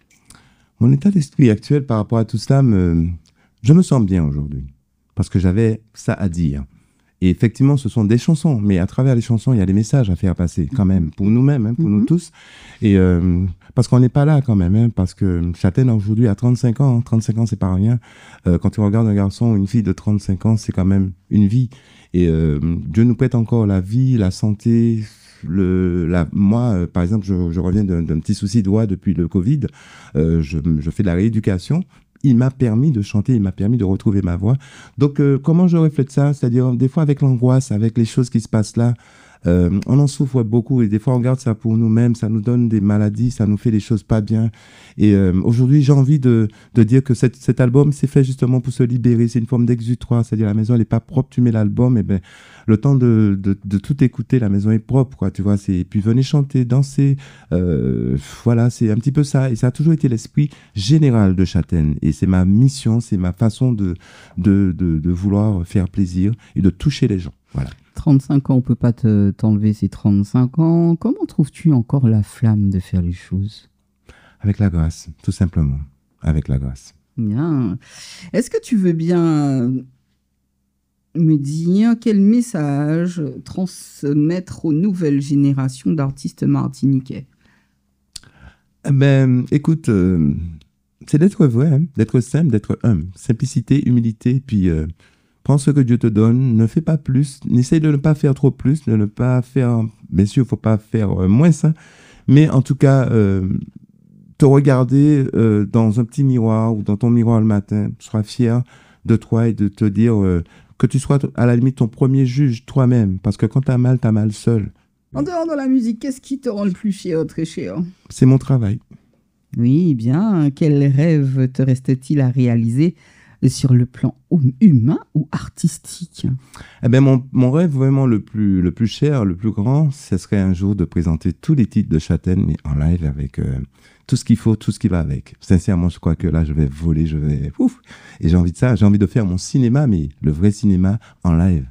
E: Mon état d'esprit actuel par rapport à tout ça, je me sens bien aujourd'hui. Parce que j'avais ça à dire. Et effectivement, ce sont des chansons. Mais à travers les chansons, il y a des messages à faire passer quand même. Pour nous-mêmes, pour nous tous. Et parce qu'on n'est pas là quand même. Parce que Châtaigne aujourd'hui a 35 ans. 35 ans, c'est pas rien. Quand tu regardes un garçon ou une fille de 35 ans, c'est quand même une vie. Et Dieu nous prête encore la vie, la santé. Moi, par exemple, je reviens d'un petit souci de voix depuis le Covid. Je fais de la rééducation. Il m'a permis de chanter, il m'a permis de retrouver ma voix. Donc, comment je reflète ça? C'est-à-dire, des fois, avec l'angoisse, avec les choses qui se passent là, on en souffre beaucoup. Et des fois, on garde ça pour nous-mêmes. Ça nous donne des maladies, ça nous fait des choses pas bien. Et aujourd'hui, j'ai envie de dire que cet album, c'est fait justement pour se libérer. C'est une forme d'exutoire. C'est-à-dire, la maison, elle n'est pas propre. Tu mets l'album, et ben, le temps de tout écouter, la maison est propre, quoi. Tu vois, et puis venez chanter, danser. Voilà, c'est un petit peu ça. Et ça a toujours été l'esprit général de Châtaigne. Et c'est ma mission, c'est ma façon de vouloir faire plaisir et de toucher les gens. Voilà.
B: 35 ans, on peut pas t'enlever ces 35 ans. Comment trouves-tu encore la flamme de faire les choses?
E: Avec la grâce, tout simplement. Avec la grâce.
B: Bien. Est-ce que tu veux bien me dire quel message transmettre aux nouvelles générations d'artistes martiniquais?
E: Ben, écoute, c'est d'être vrai, hein, d'être simple, d'être humble. Simplicité, humilité, puis prends ce que Dieu te donne, ne fais pas plus, n'essaye de ne pas faire trop plus, de ne pas faire, bien sûr, il ne faut pas faire moins ça, mais en tout cas, te regarder dans un petit miroir ou dans ton miroir le matin, sois fier de toi et de te dire que tu sois à la limite ton premier juge toi-même, parce que quand tu as mal seul.
B: En dehors de la musique, qu'est-ce qui te rend le plus cher, très cher?
E: C'est mon travail.
B: Oui, bien. Quel rêve te reste-t-il à réaliser sur le plan humain ou artistique?
E: Eh ben, mon rêve vraiment le plus cher, le plus grand, ce serait un jour de présenter tous les titres de Châtaigne, mais en live avec tout ce qu'il faut, tout ce qui va avec. Sincèrement, je crois que là, je vais voler, ouf. Et j'ai envie de ça, j'ai envie de faire mon cinéma, mais le vrai cinéma en live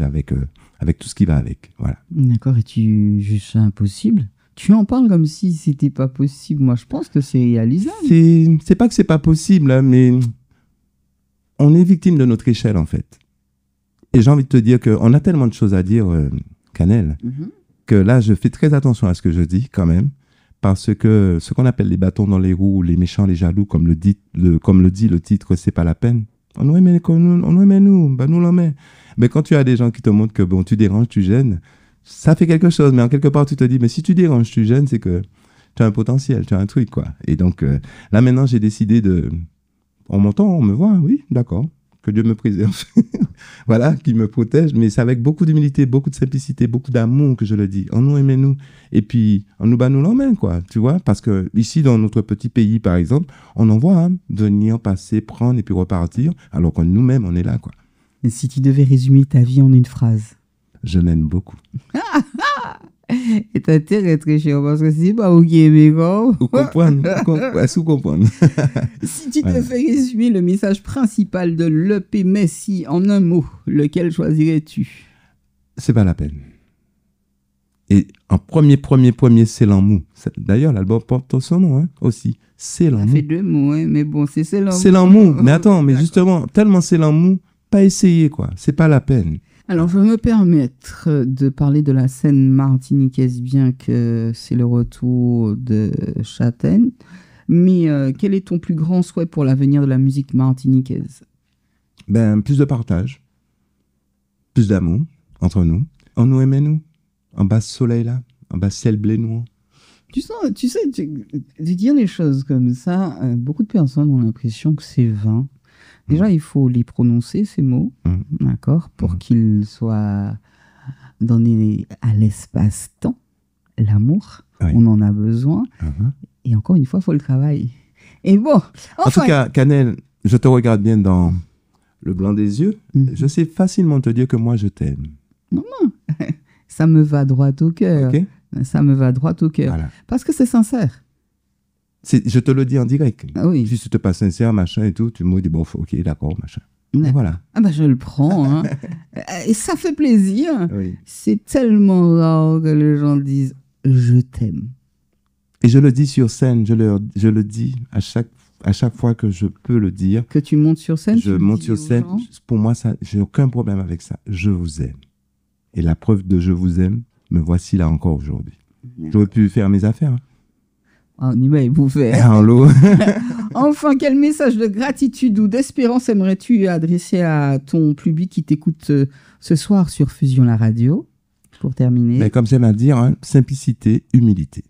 E: avec tout ce qui va avec. Voilà.
B: D'accord, et tu juges ça impossible? Tu en parles comme si c'était pas possible. Moi, je pense que c'est réalisable.
E: C'est pas que c'est pas possible, hein, mais on est victime de notre échelle, en fait. Et j'ai envie de te dire qu'on a tellement de choses à dire, Canel, que là, je fais très attention à ce que je dis, quand même, parce que ce qu'on appelle les bâtons dans les roues, les méchants, les jaloux, comme le dit le titre, c'est pas la peine. On nous aime, nous l'en met. Mais quand tu as des gens qui te montrent que, bon, tu déranges, tu gênes, ça fait quelque chose. Mais en quelque part, tu te dis, mais si tu déranges, tu gênes, c'est que tu as un potentiel, tu as un truc, quoi. Et donc, là, maintenant, j'ai décidé en montant, on me voit, oui, d'accord, que Dieu me préserve. Voilà, qu'il me protège, mais c'est avec beaucoup d'humilité, beaucoup de simplicité, beaucoup d'amour que je le dis. En nous, aimez-nous. Et puis, en nous bat, nous l'emmène, quoi, tu vois, parce que ici, dans notre petit pays, par exemple, on en voit venir, passer, prendre et puis repartir, alors que nous-mêmes, on est là, quoi.
B: Et si tu devais résumer ta vie en une phrase?
E: Je l'aime beaucoup.
B: Et t'as intérêt, très cher, parce que c'est pas ok, mais quoi.
E: Vous comprenez, sous-comprendre.
B: Si tu te fais résumer le message principal de l'EP Messi en un mot, lequel choisirais-tu?
E: C'est pas la peine. Et en premier, c'est l'amour. D'ailleurs, l'album porte son nom, hein, aussi. C'est l'amour.
B: Ça fait deux mots, hein, mais bon, c'est l'amour.
E: C'est l'amour. Mais attends, mais justement, tellement c'est l'amour, pas essayer, quoi. C'est pas la peine.
B: Alors, je vais me permettre de parler de la scène martiniquaise, bien que c'est le retour de Châtaigne. Mais quel est ton plus grand souhait pour l'avenir de la musique martiniquaise?
E: Ben, plus de partage, plus d'amour entre nous. On nous aimait, nous. En bas soleil, là. En bas ciel blé noir.
B: Tu sais, de dire les choses comme ça, beaucoup de personnes ont l'impression que c'est vain. Déjà, il faut les prononcer, ces mots, d'accord, pour qu'ils soient donnés à l'espace-temps. L'amour, oui. On en a besoin. Et encore une fois, il faut le travail. Et bon, enfin...
E: En tout cas, Canel, je te regarde bien dans le blanc des yeux. Je sais facilement te dire que moi, je t'aime.
B: Non, ça me va droit au cœur.
E: Okay.
B: Ça me va droit au cœur. Voilà. Parce que c'est sincère.
E: Je te le dis en direct.
B: Ah oui.
E: Si tu n'es pas sincère, machin et tout, tu me dis, bon, ok, d'accord, machin. Et voilà.
B: Ah bah je le prends. Hein. Et ça fait plaisir.
E: Oui.
B: C'est tellement rare que les gens disent « je t'aime ».
E: Et je le dis sur scène, je le dis à chaque à chaque fois que je peux le dire,
B: Que tu montes sur scène.
E: je
B: tu le
E: monte
B: dis
E: sur
B: aux
E: scène.
B: gens.
E: Pour moi, ça, j'ai aucun problème avec ça. Je vous aime. Et la preuve de je vous aime, me voici là encore aujourd'hui. J'aurais pu faire mes affaires. Hein.
B: Ah, on y va, vous fait.
E: En l'eau.
B: Enfin, quel message de gratitude ou d'espérance aimerais-tu adresser à ton public qui t'écoute ce soir sur Fusion la radio, pour terminer?
E: Mais comme j'aime à dire, hein, simplicité, humilité.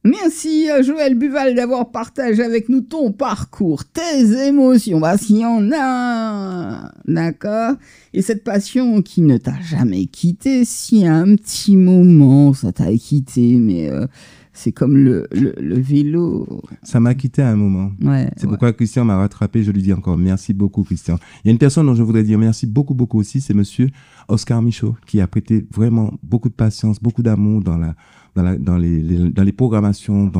B: Merci Joël Buval d'avoir partagé avec nous ton parcours, tes émotions, bah s'il y en a, d'accord, et cette passion qui ne t'a jamais quitté, si à un petit moment ça t'a quitté, mais c'est comme le vélo.
E: Ça m'a quitté à un moment.
B: Ouais,
E: C'est
B: ouais.
E: pourquoi Christian m'a rattrapé. Je lui dis encore merci beaucoup, Christian. Il y a une personne dont je voudrais dire merci beaucoup, beaucoup aussi. C'est monsieur Oscar Michaud, qui a prêté vraiment beaucoup de patience, beaucoup d'amour dans les programmations.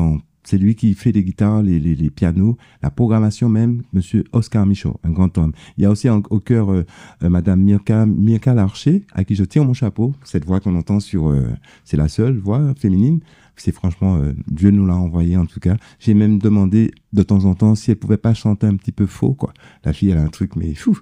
E: C'est lui qui fait les guitares, les pianos, la programmation même, monsieur Oscar Michaud, un grand homme. Il y a aussi au cœur madame Mirka Larcher, à qui je tire mon chapeau. Cette voix qu'on entend c'est la seule voix féminine. C'est franchement, Dieu nous l'a envoyé en tout cas. J'ai même demandé de temps en temps si elle pouvait pas chanter un petit peu faux, quoi. La fille, elle a un truc, mais fou.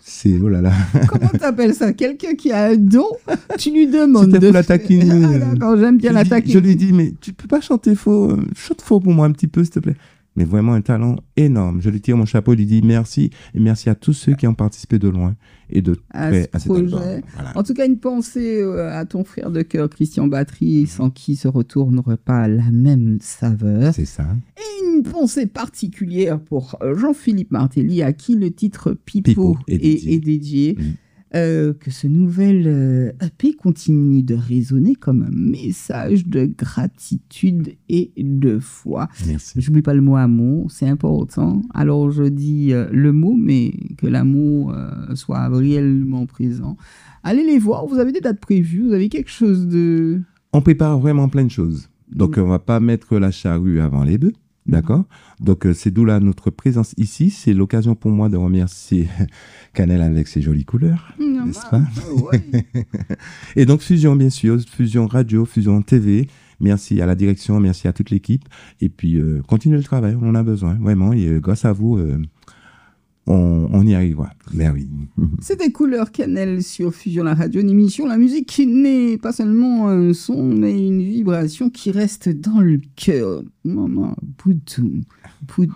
E: C'est, oh là là.
B: Comment t'appelles ça? Quelqu'un qui a un don, tu lui demandes
E: C'était
B: de
E: pour la taquiner.
B: Ah, d'accord, j'aime bien la taquiner.
E: Je lui dis, mais tu peux pas chanter faux. Chante faux pour moi un petit peu, s'il te plaît. Mais vraiment un talent énorme. Je lui tire mon chapeau, je lui dis merci. Et merci à tous ceux qui ont participé de loin et de près à cet album. Voilà.
B: En tout cas, une pensée à ton frère de cœur, Christian Battery, sans qui ce retour n'aurait pas la même saveur.
E: C'est ça.
B: Et une pensée particulière pour Jean-Philippe Martelly, à qui le titre Pipo,
E: Pipo est
B: dédié. Que ce nouvel EP continue de résonner comme un message de gratitude et de foi.
E: Merci.
B: J'oublie pas le mot amour, c'est important. Alors je dis le mot, mais que l'amour soit réellement présent. Allez les voir, vous avez des dates prévues, vous avez quelque chose de...
E: On prépare vraiment plein de choses. Donc, on va pas mettre la charrue avant les bœufs. D'accord? Donc, c'est d'où là notre présence ici. C'est l'occasion pour moi de remercier Canel avec ses jolies couleurs, n'est-ce pas?
B: Ouais.
E: Et donc, Fusion, bien sûr, Fusion Radio, Fusion TV. Merci à la direction, merci à toute l'équipe. Et puis, continuez le travail, on en a besoin, vraiment. Et grâce à vous, on y arrivera. Mais oui.
B: C'est des couleurs cannelle sur Fusion la radio, une émission. La musique qui n'est pas seulement un son, mais une vibration qui reste dans le cœur. Maman, Poutou.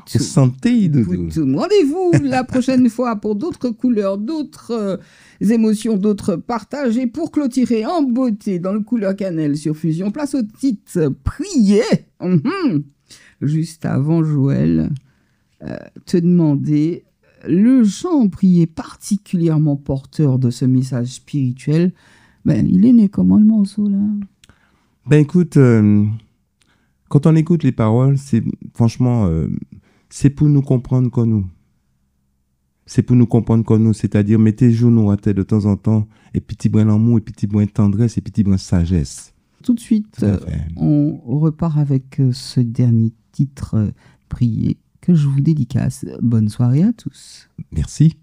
E: Santé, Doudou.
B: Rendez-vous la prochaine fois pour d'autres couleurs, d'autres émotions, d'autres partages. Et pour clôturer en beauté dans le couleur cannelle sur Fusion, place au titre Prier. Juste avant, Joël, te demander... Le chant prié particulièrement porteur de ce message spirituel, il est né comment le morceau là?
E: Écoute, quand on écoute les paroles, c'est franchement, c'est pour nous comprendre comme nous. C'est pour nous comprendre comme nous, c'est-à-dire mettez genoux à terre de temps en temps, et petit brin d'amour, et petit brin de tendresse, et petit brin de sagesse.
B: Tout de suite, on repart avec ce dernier titre prié que je vous dédicace. Bonne soirée à tous.
E: Merci.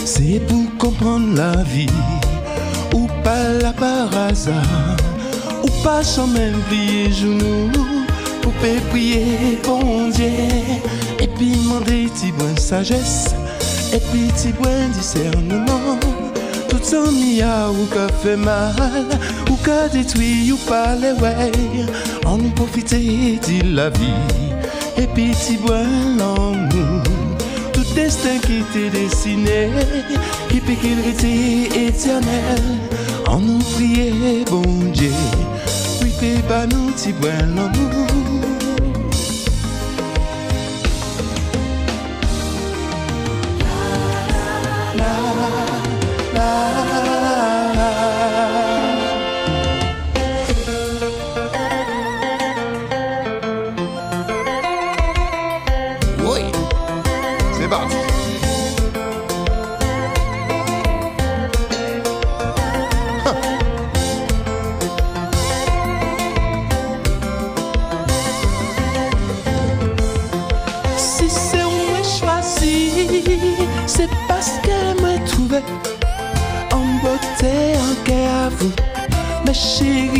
D: C'est pour comprendre la vie, ou pas là par hasard, ou pas sans même plier genoux, pour prier bon Dieu, et puis demander petit bon sagesse, et puis petit bon discernement. Tout ça mis à ou qu'a fait mal, ou qu'a détruit ou pas les ouais, on nous profiter de la vie, et puis petit bon l'amour. Destin qui t'est dessiné, qui peut qu'il était éternel. En nous prier, bon Dieu, oui, fais pas nous, t'y bois l'amour.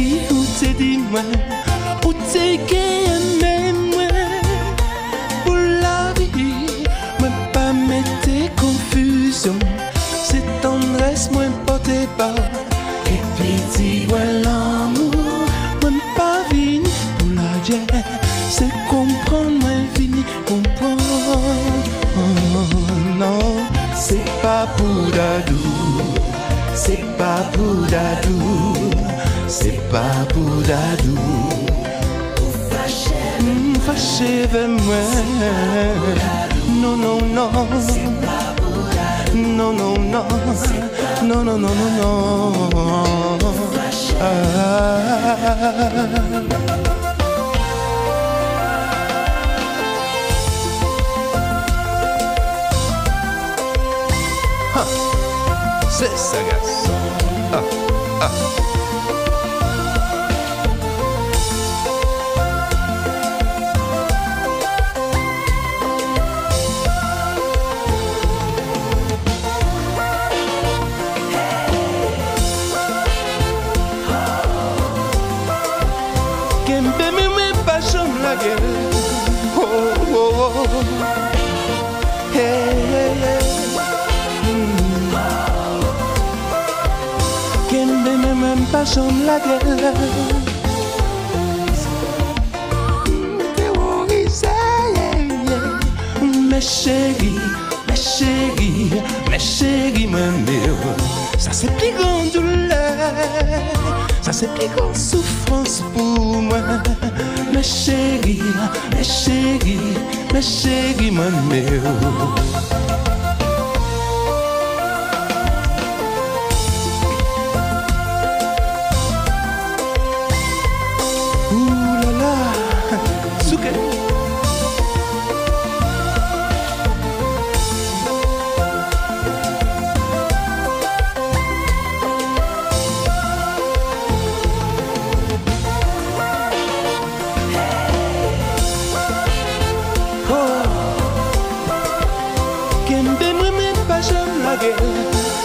D: qui ou t'es dit moi, ou t'es aimé moi. Pour la vie, moi pas mettre confusion, c'est tendresse moi porté par. Et puis dis-moi l'amour, moi pas vini pour la guerre, c'est comprendre moi vini comprendre. Oh, non, c'est pas pour dadou, c'est pas pour dadou, c'est pas pour dadou. Fâché avec moi, non, non, non, non, non, non, non, non, non, non, non. C'est sagace. Oh, oh, oh. Hey, hey, hey. Kembe même pas chambre la gueule. Terrorisé, mes chéris, mes chéris, mes chéris, ça c'est plus grande douleur, ça c'est plus grande souffrance pour moi. Mes chéris, mes chéris, mes chéris, mon mère. Ouh là là, souké.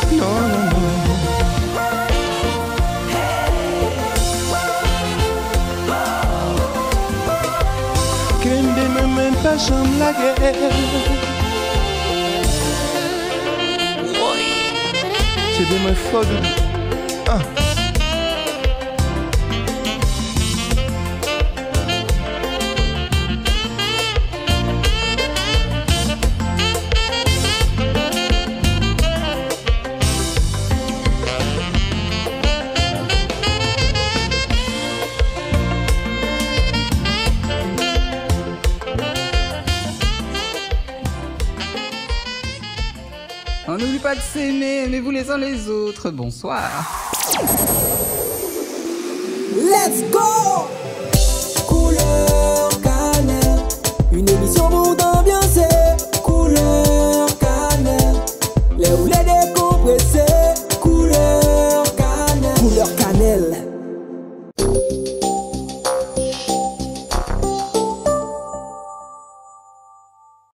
D: Non, non, non. Kembe même pas chambre la guerre. C'est des mots forts.
B: On n'oublie pas de s'aimer, aimez-vous les uns les autres. Bonsoir.
A: Let's go!